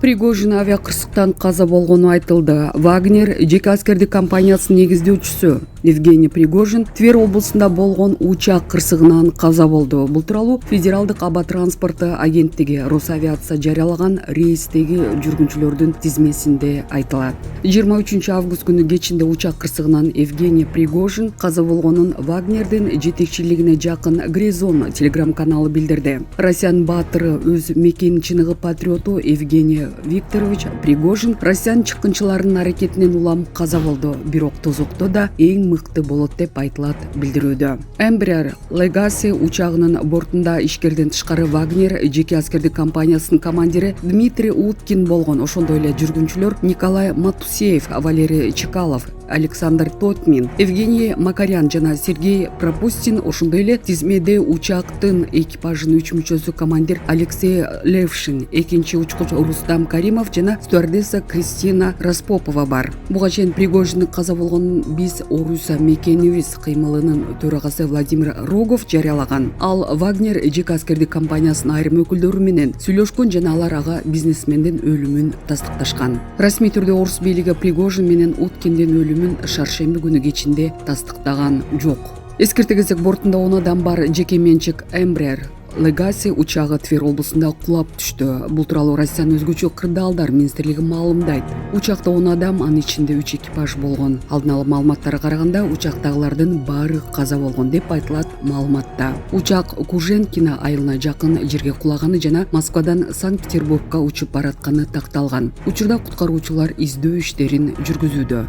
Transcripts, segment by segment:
Пригожин авиакырсыктан каза болгону айтылды. Вагнер жеке аскердик компаниясынын негиздөөчүсү Евгений Пригожин Тверь облусунда болгон учак кырсыгынан каза болду. Бул тууралуу Федералдык аба транспорты агенттиги Росавиация жарыялаган рейстеги жүргүнчүлөрдүн тизмесинде айтылат. 23 август күнү кечинде учак кырсыгынан Евгений Пригожин каза болгонун Вагнердин жетекчилигине жакын Гризон телеграм-каналы билдирди. Россиянын баатыры өз мекенин чыныгы патриоту Евгений Викторович Пригожин Россиянын чыккынчыларынын аракетинен улам каза болду. Бирок тозокто да эң мыкты болот деп айтылат билдирүүдө. Embraer Legacy учагынын бортунда ишкерден тышкары Вагнер жеке аскердик компаниясынын командири Дмитрий Уткин болгон. Ошондой эле жүргүнчүлөр Николай Матусеев, Валерий Чекалов, Александр Тотмин, Евгений Макарян жана Сергей Пропустин, ошондой эле тизмеде учактын экипажынын 3 мүчөсү командир Алексей Левшин, экинчи учкуч Рустам Каримов жана стюардесса Кристина Распопова бар. Буга чейин Пригожиндин каза болгонун биз Оруса мекенибиз кыймылынын төрагасы Владимир Рогов жарыялаган. Ал Вагнер жеке аскердик компаниясынын айрым өкүлдөрү менен сүйлөшкөн жана алар ага бизнесмендин өлүмүн тастыкташкан. Расмий түрдө орус бийлиги Пригожин менен Уткиндин өлүмүн шаршемби күнү кечинде тастыктаган жок. Эскерте кезек бортунда 10 адам бар жеке менчик Embraer Legacy учагы Тверь облусунда кулап түштү. Бул тууралуу Россиянын өзгөчө кырдаалдар министрлиги маалымдайт. Учакта 10 адам, анын ичинде 3 экипаж болгон. Алдын ала маалыматтарга караганда учактагылардын баары каза болгон деп айтылат маалыматта. Учак Куженкино айылына жакын жерге кулаганы жана Москвадан Санкт-Петербургка учуп баратканы такталган. Учурда куткаруучулар издөө иштерин жүргүзүүдө.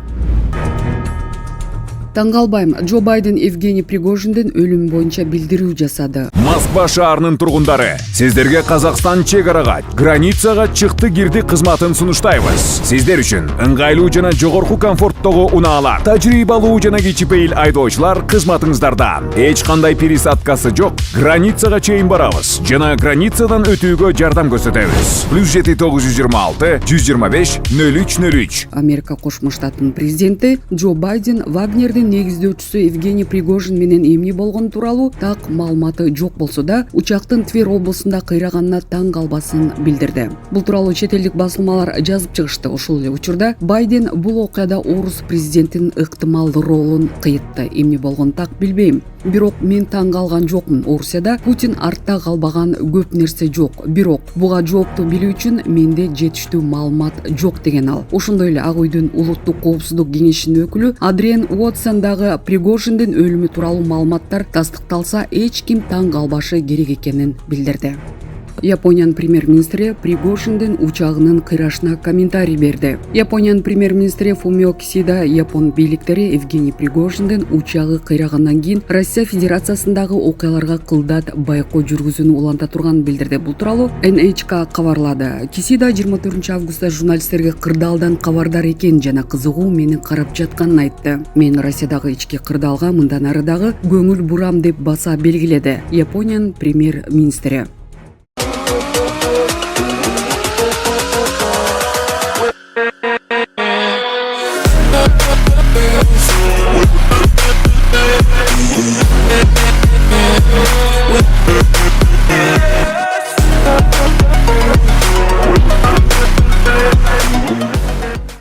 Таң калбайм, Джо Байден Евгений Пригожиндин өлүмү боюнча билдирүү жасады. Москва шаарынын тургундары, сиздерге Казакстан чек-арага, границага чыкты кирди кызматын сунуштайбыз. Сиздер үчүн ыңгайлуу жана жогорку комфорттогу унаалар, тажрыйбалуу жана кичипейил айдоочулар кызматыңыздарда. Эч кандай пересадкасы жок, границага чейин барабыз жана границадан өтүүгө жардам көрсөтөбүз. +7 926 125 0303. Америка Кошмо Штаттын президенти Джо Байден Вагнердин негиздөөчүсү Евгений Пригожин менен эмне болгону тууралуу так маалыматы жок болсо да, учактын Тверь облусунда кыйраганына таң калбасын билдирди. Бул тууралуу чет элдик басылмалар жазып чыгышты. Ошол эле учурда Байден бул окуяда орус президентинин ыктымал ролун кыйтты. Эмне болгонун так билбейм. Бирок мен таң калган жокмун. Орусияда Путин артта калбаган көп нерсе жок. Бирок буга жоопту билүү үчүн менде жетиштүү маалымат жок деген ал. Ошондой эле Ак үйдүн улуттук коопсуздук кеңешинин өкүлү Адриен Уотсон дагы Пригожиндин өлүмү тууралуу маалыматтар тастыкталса эч ким таң калбашы керек экенин билдирди. Япониянын премьер-министри Пригожиндин учагынын кыйрашына комментарий берди. Япониянын премьер-министри Фумио Кисида япон бийликтери Евгений Пригожиндин учагы кыйрагандан кийин Россия Федерациясындагы окуяларга кылдат байкоо жүргүзүүнү уланта турганын билдирди. Бул тууралуу NHK кабарлады. Кисида 24 августта журналисттерге кырдаалдан кабардар экен жана кызыгуу менин карап жатканын айтты. Мен Россиядагы ички кырдаалга мындан ары дагы көңүл бурам деп баса белгиледи Япониянын премьер-министри.